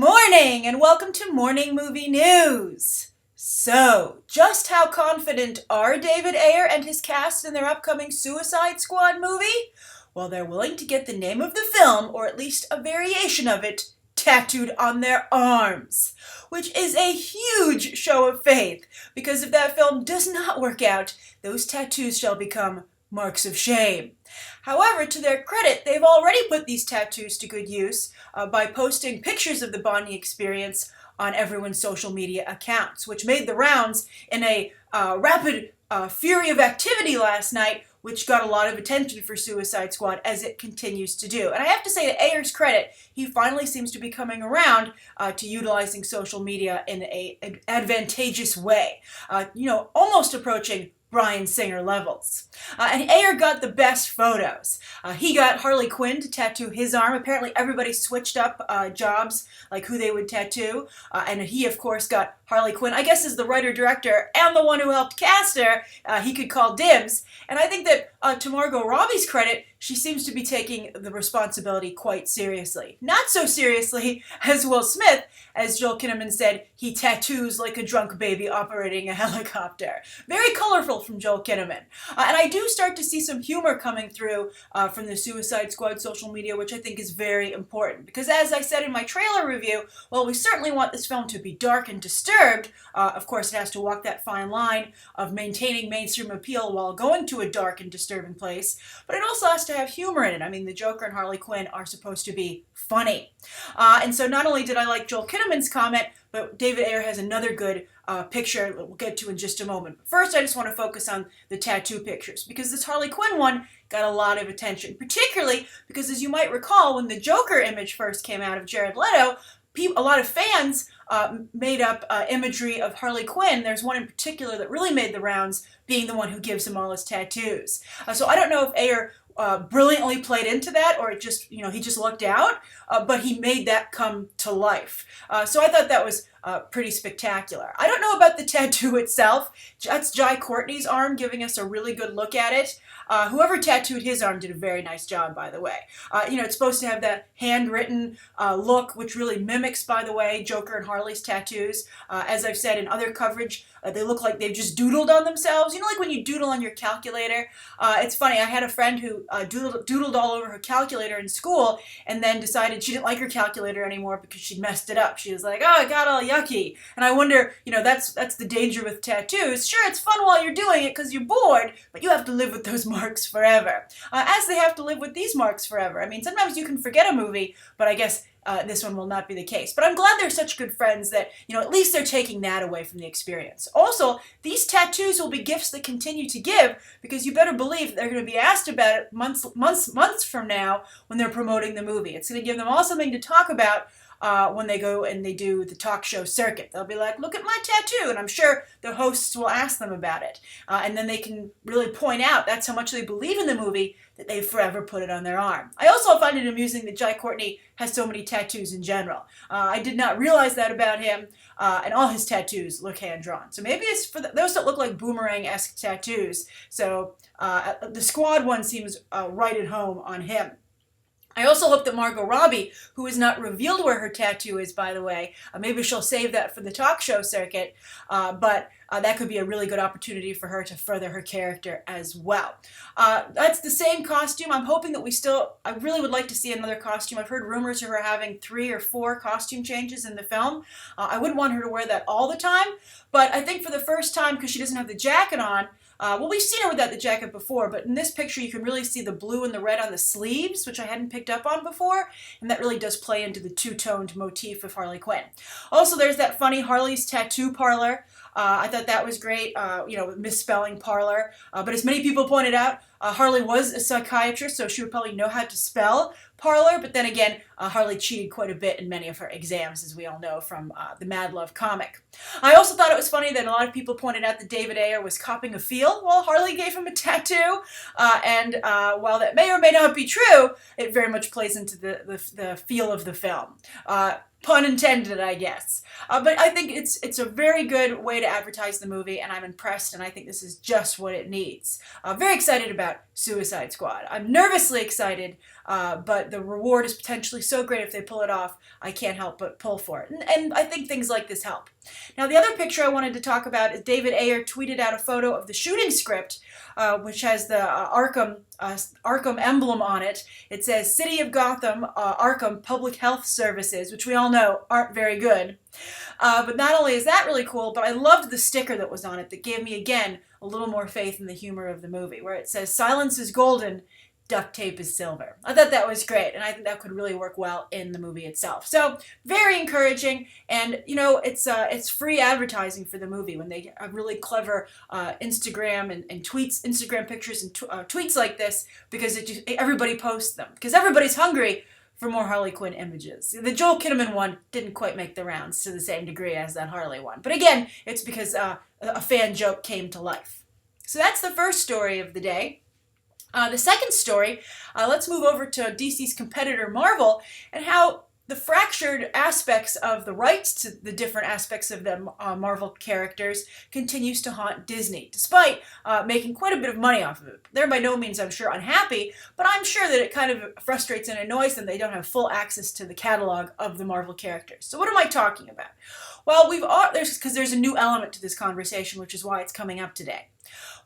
morning and welcome to Morning Movie News. So, just how confident are David Ayer and his cast in their upcoming Suicide Squad movie? Well, they're willing to get the name of the film, or at least a variation of it, tattooed on their arms, which is a huge show of faith, because if that film does not work out, those tattoos shall become marks of shame. However, to their credit, they've already put these tattoos to good use by posting pictures of the bonding experience on everyone's social media accounts, which made the rounds in a rapid fury of activity last night, which got a lot of attention for Suicide Squad, as it continues to do. And I have to say, to Ayer's credit, he finally seems to be coming around to utilizing social media in an advantageous way, almost approaching Bryan Singer levels. And Ayer got the best photos. He got Harley Quinn to tattoo his arm. Apparently everybody switched up jobs, like who they would tattoo. And he, of course, got Harley Quinn, I guess, as the writer-director and the one who helped cast her. He could call dibs. And I think that to Margot Robbie's credit, she seems to be taking the responsibility quite seriously. Not so seriously as Will Smith, as Joel Kinnaman said, he tattoos like a drunk baby operating a helicopter. Very colorful from Joel Kinnaman. And I do start to see some humor coming through from the Suicide Squad social media, which I think is very important. Because as I said in my trailer review, while we certainly want this film to be dark and disturbed, of course it has to walk that fine line of maintaining mainstream appeal while going to a dark and disturbing place, but it also has to have humor in it. I mean, the Joker and Harley Quinn are supposed to be funny. And so not only did I like Joel Kinnaman's comment, but David Ayer has another good picture that we'll get to in just a moment. But first, I just want to focus on the tattoo pictures, because this Harley Quinn one got a lot of attention, particularly because, as you might recall, when the Joker image first came out of Jared Leto, a lot of fans made up imagery of Harley Quinn. There's one in particular that really made the rounds, being the one who gives him all his tattoos. So I don't know if Ayer brilliantly played into that, or it just, he just lucked out, but he made that come to life. So I thought that was pretty spectacular. I don't know about the tattoo itself. That's Jai Courtney's arm, giving us a really good look at it. Whoever tattooed his arm did a very nice job, by the way. It's supposed to have that handwritten look, which really mimics, by the way, Joker and Harley's tattoos. As I've said in other coverage, they look like they've just doodled on themselves. Like when you doodle on your calculator. It's funny, I had a friend who doodled all over her calculator in school, and then decided she didn't like her calculator anymore because she'd messed it up. She was like, oh, it got all yucky. And I wonder, that's the danger with tattoos. Sure, it's fun while you're doing it because you're bored, but you have to live with those marks forever. As they have to live with these marks forever. I mean, sometimes you can forget a movie, but I guess this one will not be the case. But I'm glad they're such good friends that, at least they're taking that away from the experience. Also, these tattoos will be gifts that continue to give, because you better believe they're going to be asked about it months from now when they're promoting the movie. It's going to give them all something to talk about when they go and they do the talk show circuit. They'll be like, look at my tattoo, and I'm sure the hosts will ask them about it. And then they can really point out that's how much they believe in the movie, that they forever put it on their arm. I also find it amusing that Jai Courtney has so many tattoos in general. I did not realize that about him, and all his tattoos look hand-drawn. So maybe it's for those that look like boomerang-esque tattoos. So the Skwad one seems right at home on him. I also hope that Margot Robbie, who has not revealed where her tattoo is, by the way, maybe she'll save that for the talk show circuit, but that could be a really good opportunity for her to further her character as well. That's the same costume. I'm hoping that I really would like to see another costume. I've heard rumors of her having 3 or 4 costume changes in the film. I wouldn't want her to wear that all the time, but I think for the first time, because she doesn't have the jacket on, we've seen her without the jacket before, but in this picture you can really see the blue and the red on the sleeves, which I hadn't picked up on before, and that really does play into the two-toned motif of Harley Quinn. Also, there's that funny Harley's Tattoo Parlour. I thought that was great, misspelling parlor. But as many people pointed out, Harley was a psychiatrist, so she would probably know how to spell parlor. But then again, Harley cheated quite a bit in many of her exams, as we all know from the Mad Love comic. I also thought it was funny that a lot of people pointed out that David Ayer was copping a feel while Harley gave him a tattoo. And while that may or may not be true, it very much plays into the feel of the film. Pun intended, I guess. But I think it's a very good way to advertise the movie, and I'm impressed, and I think this is just what it needs. Very excited about Suicide Squad. I'm nervously excited, but the reward is potentially so great if they pull it off, I can't help but pull for it. And I think things like this help. Now, the other picture I wanted to talk about is David Ayer tweeted out a photo of the shooting script, which has the Arkham emblem on it. It says City of Gotham, Arkham Public Health Services, which we all know aren't very good. But not only is that really cool, but I loved the sticker that was on it that gave me, again, a little more faith in the humor of the movie, where it says, "Silence is golden, duct tape is silver." I thought that was great, and I think that could really work well in the movie itself. So very encouraging, and it's free advertising for the movie when they have really clever Instagram and tweets, Instagram pictures and tweets like this, because everybody posts them, because everybody's hungry for more Harley Quinn images. The Joel Kinnaman one didn't quite make the rounds to the same degree as that Harley one, but again, it's because a fan joke came to life. So that's the first story of the day. The second story, let's move over to DC's competitor Marvel and how the fractured aspects of the rights to the different aspects of the Marvel characters continues to haunt Disney, despite making quite a bit of money off of it. They're by no means, I'm sure, unhappy, but I'm sure that it kind of frustrates and annoys them they don't have full access to the catalog of the Marvel characters. So what am I talking about? Well, there's a new element to this conversation, which is why it's coming up today.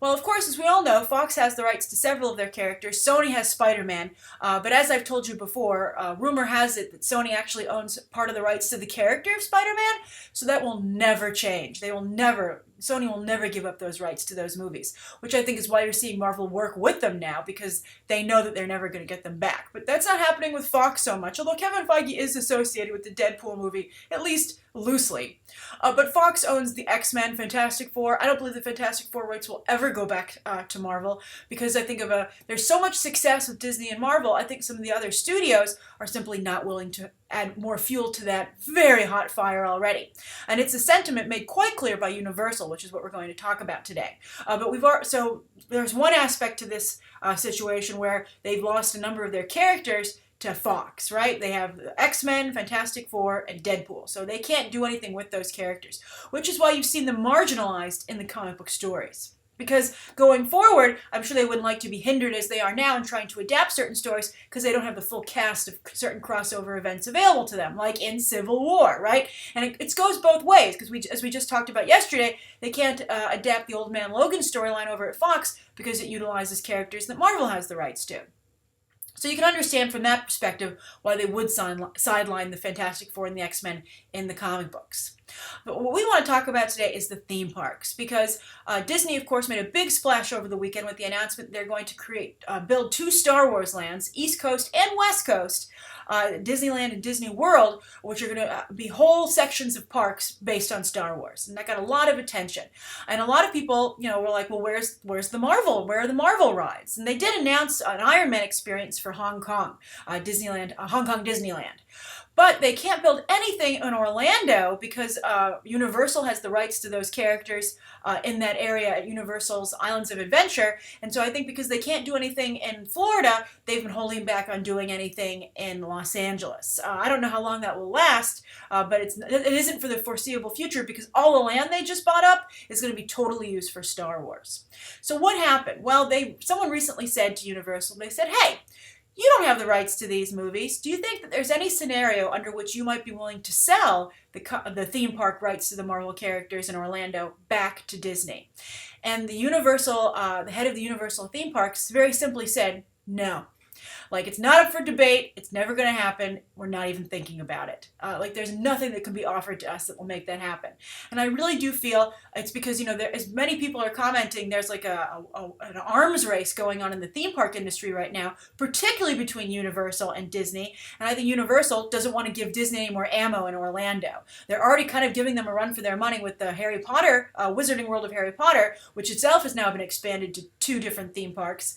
Well, of course, as we all know, Fox has the rights to several of their characters. Sony has Spider-Man, but as I've told you before, rumor has it that Sony actually owns part of the rights to the character of Spider-Man, so that will never change. Sony will never give up those rights to those movies, which I think is why you're seeing Marvel work with them now, because they know that they're never going to get them back. But that's not happening with Fox so much, although Kevin Feige is associated with the Deadpool movie, at least loosely. But Fox owns the X-Men, Fantastic Four. I don't believe the Fantastic Four rights will ever go back to Marvel, because I think there's so much success with Disney and Marvel, I think some of the other studios are simply not willing to add more fuel to that very hot fire already. And it's a sentiment made quite clear by Universal, which is what we're going to talk about today. So there's one aspect to this situation where they've lost a number of their characters to Fox, right? They have X-Men, Fantastic Four, and Deadpool. So they can't do anything with those characters, which is why you've seen them marginalized in the comic book stories. Because going forward, I'm sure they wouldn't like to be hindered as they are now in trying to adapt certain stories because they don't have the full cast of certain crossover events available to them, like in Civil War, right? And it goes both ways, because as we just talked about yesterday, they can't adapt the Old Man Logan storyline over at Fox because it utilizes characters that Marvel has the rights to. So you can understand from that perspective why they would sideline the Fantastic Four and the X-Men in the comic books. But what we want to talk about today is the theme parks, because Disney, of course, made a big splash over the weekend with the announcement they're going to build 2 Star Wars lands, East Coast and West Coast, Disneyland and Disney World, which are going to be whole sections of parks based on Star Wars. And that got a lot of attention. And a lot of people, were like, well, where's the Marvel? Where are the Marvel rides? And they did announce an Iron Man experience for Hong Kong Disneyland. But they can't build anything in Orlando because Universal has the rights to those characters in that area at Universal's Islands of Adventure. And so I think because they can't do anything in Florida, they've been holding back on doing anything in Los Angeles. I don't know how long that will last, but it isn't for the foreseeable future, because all the land they just bought up is going to be totally used for Star Wars. So what happened? Well, someone recently said to Universal, they said, hey, you don't have the rights to these movies. Do you think that there's any scenario under which you might be willing to sell the theme park rights to the Marvel characters in Orlando back to Disney? And the head of the Universal theme parks very simply said, no. Like, it's not up for debate. It's never going to happen. We're not even thinking about it. There's nothing that can be offered to us that will make that happen. And I really do feel it's because, as many people are commenting, there's like an arms race going on in the theme park industry right now, particularly between Universal and Disney. And I think Universal doesn't want to give Disney any more ammo in Orlando. They're already kind of giving them a run for their money with the Harry Potter, Wizarding World of Harry Potter, which itself has now been expanded to 2 different theme parks,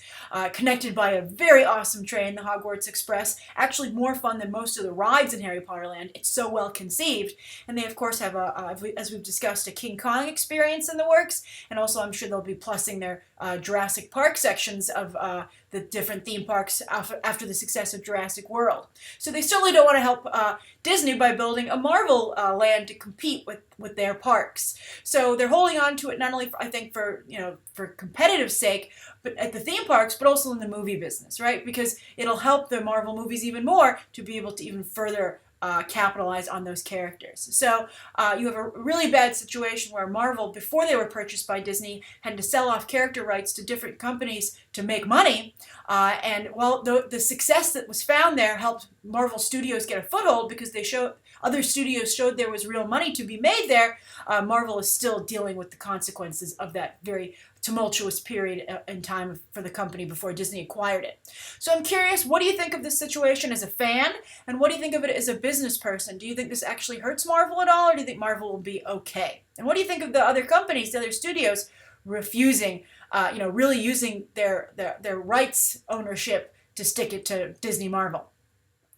connected by a very awesome train, the Hogwarts Express. Actually more fun than most of the rides in Harry Potter Land. It's so well conceived. And they, of course, have, as we've discussed, a King Kong experience in the works. And also, I'm sure they'll be plussing their Jurassic Park sections of the different theme parks after the success of Jurassic World. So they certainly don't want to help Disney by building a Marvel land to compete with their parks. So they're holding on to it not only, I think, for competitive sake, but at the theme parks, but also in the movie business, right? Because it'll help the Marvel movies even more to be able to even further capitalize on those characters. So you have a really bad situation where Marvel, before they were purchased by Disney, had to sell off character rights to different companies to make money. And well, the success that was found there helped Marvel Studios get a foothold because other studios showed there was real money to be made there. Marvel is still dealing with the consequences of that very tumultuous period in time for the company before Disney acquired it. So I'm curious, what do you think of this situation as a fan, and what do you think of it as a business person? Do you think this actually hurts Marvel at all, or do you think Marvel will be okay? And what do you think of the other companies, the other studios, refusing, really using their rights ownership to stick it to Disney Marvel?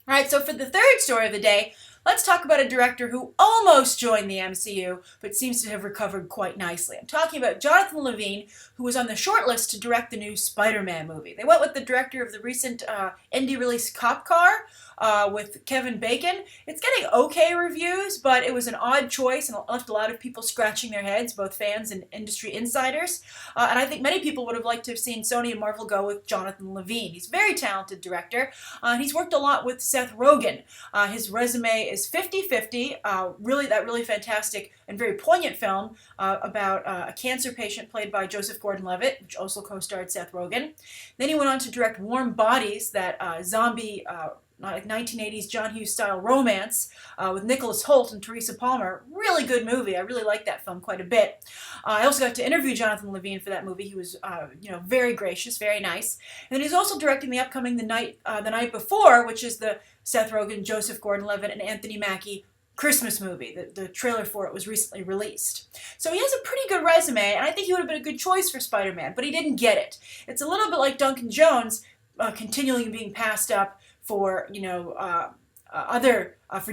All right, so for the third story of the day, let's talk about a director who almost joined the MCU, but seems to have recovered quite nicely. I'm talking about Jonathan Levine, who was on the short list to direct the new Spider-Man movie. They went with the director of the recent indie release Cop Car with Kevin Bacon. It's getting okay reviews, but it was an odd choice and left a lot of people scratching their heads, both fans and industry insiders. And I think many people would have liked to have seen Sony and Marvel go with Jonathan Levine. He's a very talented director, and he's worked a lot with Seth Rogen. His resume is 50-50, really fantastic and very poignant film about a cancer patient played by Joseph Gordon-Levitt, which also co-starred Seth Rogen. Then he went on to direct Warm Bodies, that zombie 1980s John Hughes-style romance with Nicholas Hoult and Teresa Palmer. Really good movie. I really liked that film quite a bit. I also got to interview Jonathan Levine for that movie. He was, very gracious, very nice. And then he's also directing the upcoming The Night Before, which is the Seth Rogen, Joseph Gordon-Levitt, and Anthony Mackie Christmas movie. The trailer for it was recently released. So he has a pretty good resume, and I think he would have been a good choice for Spider-Man, but he didn't get it. It's a little bit like Duncan Jones continually being passed up for, for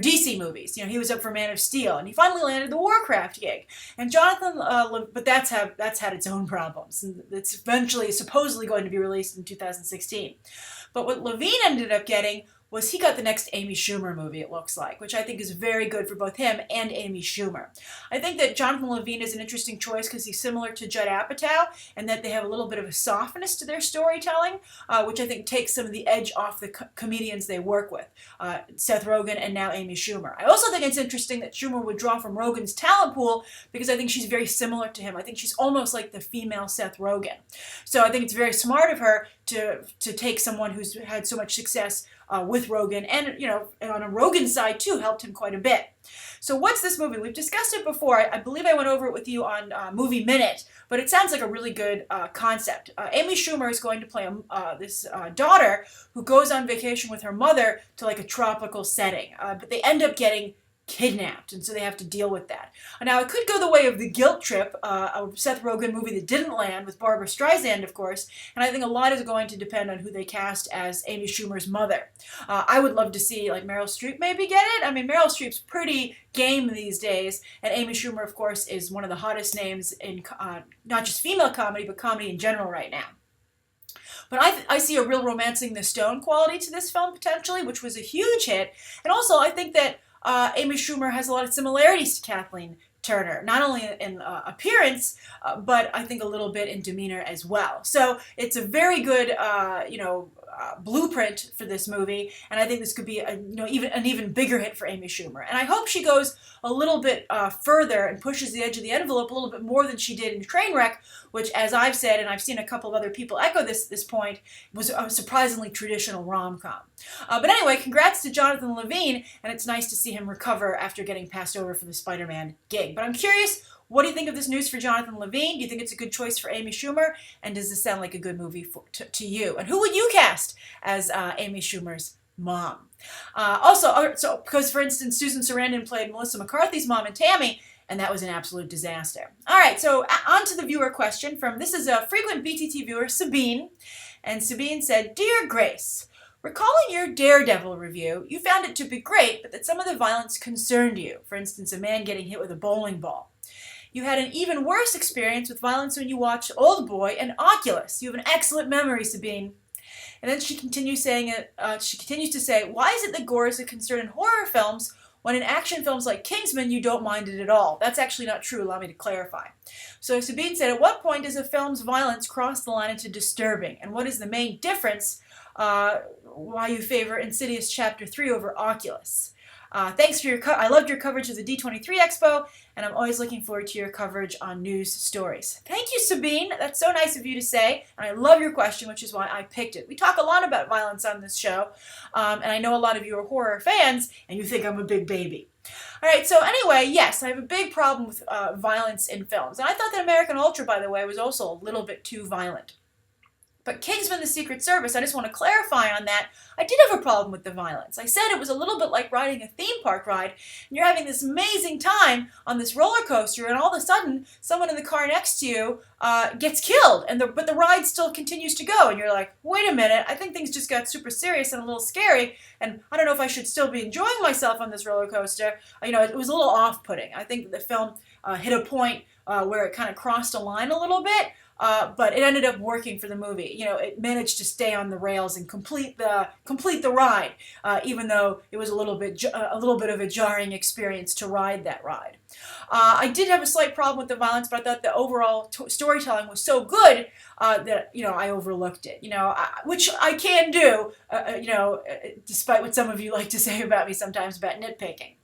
DC movies. He was up for Man of Steel, and he finally landed the Warcraft gig. And Jonathan, but that's had its own problems. And it's eventually supposedly going to be released in 2016. But what Levine ended up getting was he got the next Amy Schumer movie, it looks like, which I think is very good for both him and Amy Schumer. I think that Jonathan Levine is an interesting choice because he's similar to Judd Apatow, and that they have a little bit of a softness to their storytelling, which I think takes some of the edge off the comedians they work with, Seth Rogen and now Amy Schumer. I also think it's interesting that Schumer would draw from Rogen's talent pool because I think she's very similar to him. I think she's almost like the female Seth Rogen. So I think it's very smart of her to take someone who's had so much success with Rogen, and on a Rogen side too, helped him quite a bit. So what's this movie? We've discussed it before. I believe I went over it with you on Movie Minute, but it sounds like a really good concept. Amy Schumer is going to play this daughter who goes on vacation with her mother to like a tropical setting, but they end up getting kidnapped, and so they have to deal with that. Now, it could go the way of The Guilt Trip, a Seth Rogen movie that didn't land with Barbara Streisand, of course, and I think a lot is going to depend on who they cast as Amy Schumer's mother. I would love to see, like, Meryl Streep maybe get it. I mean, Meryl Streep's pretty game these days, and Amy Schumer, of course, is one of the hottest names in not just female comedy, but comedy in general right now. But I see a real Romancing the Stone quality to this film, potentially, which was a huge hit. And also, I think that Amy Schumer has a lot of similarities to Kathleen Turner, not only in appearance, but I think a little bit in demeanor as well. So it's a very good, blueprint for this movie, and I think this could be an even bigger hit for Amy Schumer. And I hope she goes a little bit further and pushes the edge of the envelope a little bit more than she did in Trainwreck, which, as I've said, and I've seen a couple of other people echo this point, was a surprisingly traditional rom-com. But anyway, congrats to Jonathan Levine, and it's nice to see him recover after getting passed over for the Spider-Man gig. But I'm curious, what do you think of this news for Jonathan Levine? Do you think it's a good choice for Amy Schumer? And does this sound like a good movie to you? And who would you cast as Amy Schumer's mom? Because, for instance, Susan Sarandon played Melissa McCarthy's mom in Tammy, and that was an absolute disaster. All right, so on to the viewer question this is a frequent BTT viewer, Sabine. And Sabine said, "Dear Grace, recalling your Daredevil review, you found it to be great, but that some of the violence concerned you. For instance, a man getting hit with a bowling ball. You had an even worse experience with violence when you watched Old Boy and Oculus. You have an excellent memory, Sabine. And then she continues saying she continues to say, why is it that gore is a concern in horror films when in action films like Kingsman you don't mind it at all? That's actually not true. Allow me to clarify. So Sabine said, at what point does a film's violence cross the line into disturbing? And what is the main difference why you favor Insidious Chapter 3 over Oculus? Thanks for your I loved your coverage of the D23 Expo, and I'm always looking forward to your coverage on news stories. Thank you, Sabine. That's so nice of you to say, and I love your question, which is why I picked it. We talk a lot about violence on this show, and I know a lot of you are horror fans, and you think I'm a big baby. All right, so anyway, yes, I have a big problem with violence in films, and I thought that American Ultra, by the way, was also a little bit too violent. But Kingsman: The Secret Service, I just want to clarify on that, I did have a problem with the violence. I said it was a little bit like riding a theme park ride, and you're having this amazing time on this roller coaster, and all of a sudden, someone in the car next to you gets killed, but the ride still continues to go, and you're like, wait a minute, I think things just got super serious and a little scary, and I don't know if I should still be enjoying myself on this roller coaster. It was a little off-putting. I think the film hit a point where it kind of crossed a line a little bit, but it ended up working for the movie. It managed to stay on the rails and complete the ride, even though it was a little bit of a jarring experience to ride that ride. I did have a slight problem with the violence, but I thought the overall storytelling was so good that I overlooked it. Which I can do. Despite what some of you like to say about me sometimes about nitpicking.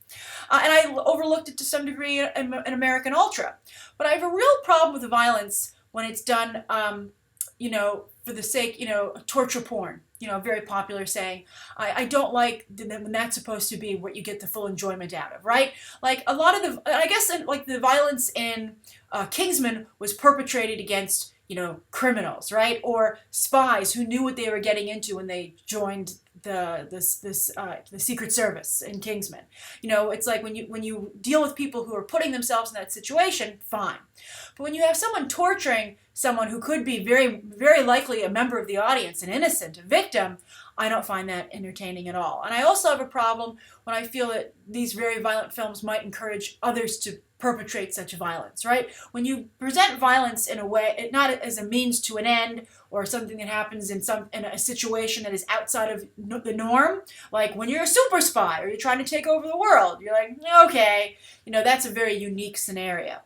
And I overlooked it to some degree in American Ultra. But I have a real problem with the violence when it's done, for the sake, torture porn, a very popular saying. I don't like when that's supposed to be what you get the full enjoyment out of, right? Like a lot of the violence in Kingsman was perpetrated against, criminals, right? Or spies who knew what they were getting into when they joined the Secret Service in Kingsman. It's like when you deal with people who are putting themselves in that situation, fine. But when you have someone torturing someone who could be very, very likely a member of the audience, an innocent, a victim, I don't find that entertaining at all. And I also have a problem when I feel that these very violent films might encourage others to perpetrate such violence, right? When you present violence in a way, not as a means to an end or something that happens in a situation that is outside of the norm, like when you're a super spy or you're trying to take over the world, you're like, okay, that's a very unique scenario.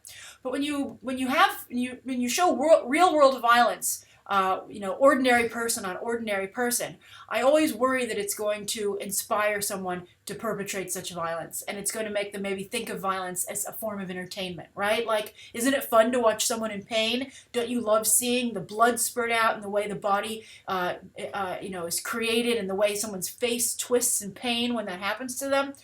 But when you show real world violence, ordinary person on ordinary person, I always worry that it's going to inspire someone to perpetrate such violence, and it's going to make them maybe think of violence as a form of entertainment, right? Like, isn't it fun to watch someone in pain? Don't you love seeing the blood spurt out and the way the body, is created and the way someone's face twists in pain when that happens to them?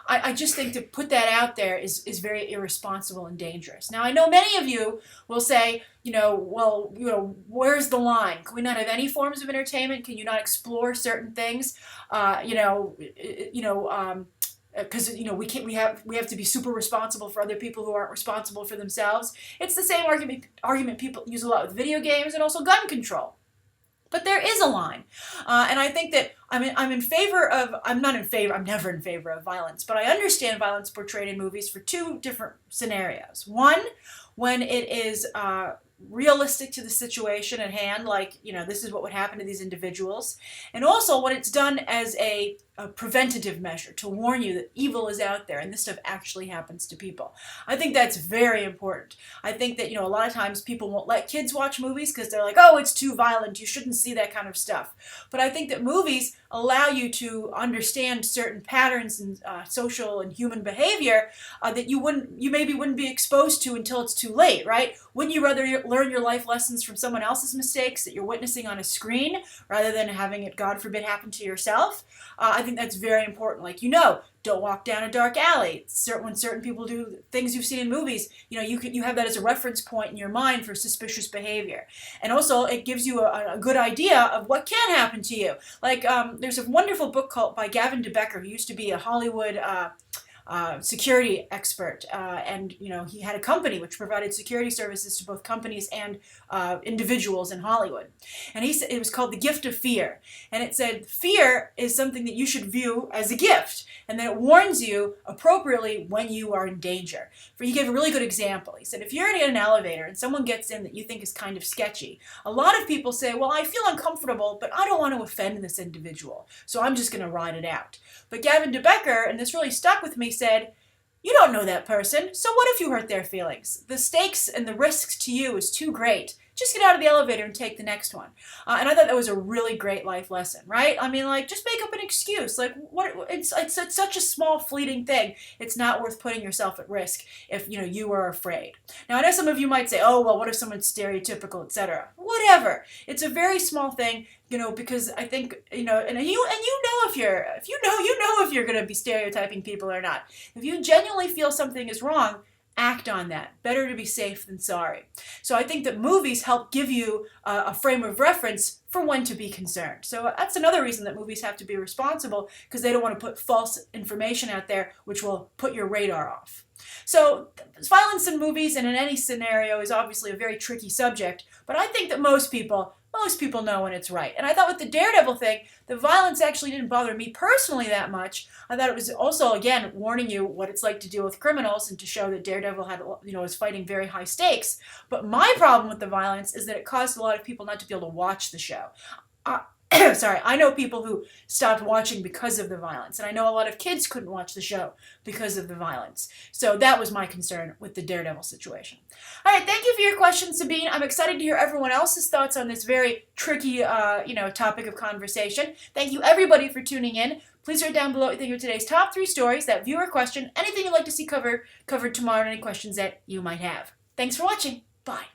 I just think to put that out there is very irresponsible and dangerous. Now, I know many of you will say, where's the line? Can we not have any forms of entertainment? Can you not explore certain things? Because we have to be super responsible for other people who aren't responsible for themselves. It's the same argument people use a lot with video games and also gun control. But there is a line, and I think that I'm never in favor of violence, but I understand violence portrayed in movies for two different scenarios. One, when it is realistic to the situation at hand, like, this is what would happen to these individuals, and also when it's done as a preventative measure to warn you that evil is out there and this stuff actually happens to people. I think that's very important. I think that, a lot of times people won't let kids watch movies because they're like, oh, it's too violent, you shouldn't see that kind of stuff. But I think that movies allow you to understand certain patterns in social and human behavior that you maybe wouldn't be exposed to until it's too late, right? Wouldn't you rather learn your life lessons from someone else's mistakes that you're witnessing on a screen rather than having it, God forbid, happen to yourself? I think that's very important. Like, don't walk down a dark alley. When certain people do things you've seen in movies, you have that as a reference point in your mind for suspicious behavior. And also, it gives you a good idea of what can happen to you. Like, there's a wonderful book by Gavin DeBecker, who used to be a Hollywood security expert, and he had a company which provided security services to both companies and individuals in Hollywood. And he said it was called The Gift of Fear, and it said fear is something that you should view as a gift, and then it warns you appropriately when you are in danger. He gave a really good example. He said if you're in an elevator and someone gets in that you think is kind of sketchy, a lot of people say, well, I feel uncomfortable, but I don't want to offend this individual, so I'm just going to ride it out. But Gavin DeBecker, and this really stuck with me, said, you don't know that person, so what if you hurt their feelings? The stakes and the risks to you is too great. Just get out of the elevator and take the next one. And I thought that was a really great life lesson, right? I mean, like, just make up an excuse. Like, it's such a small, fleeting thing. It's not worth putting yourself at risk if, you are afraid. Now, I know some of you might say, oh, well, what if someone's stereotypical, etc. Whatever. It's a very small thing, because I think, and you know if you're going to be stereotyping people or not. If you genuinely feel something is wrong, act on that. Better to be safe than sorry. So I think that movies help give you a frame of reference for when to be concerned. So that's another reason that movies have to be responsible, because they don't want to put false information out there which will put your radar off. So violence in movies and in any scenario is obviously a very tricky subject, but I think that most people know when it's right. And I thought with the Daredevil thing, the violence actually didn't bother me personally that much. I thought it was also, again, warning you what it's like to deal with criminals and to show that Daredevil was fighting very high stakes. But my problem with the violence is that it caused a lot of people not to be able to watch the show. Sorry, I know people who stopped watching because of the violence, and I know a lot of kids couldn't watch the show because of the violence. So that was my concern with the Daredevil situation. All right, thank you for your question, Sabine. I'm excited to hear everyone else's thoughts on this very tricky, topic of conversation. Thank you, everybody, for tuning in. Please write down below what you think of today's top 3 stories, that viewer question, anything you'd like to see covered tomorrow, and any questions that you might have. Thanks for watching. Bye.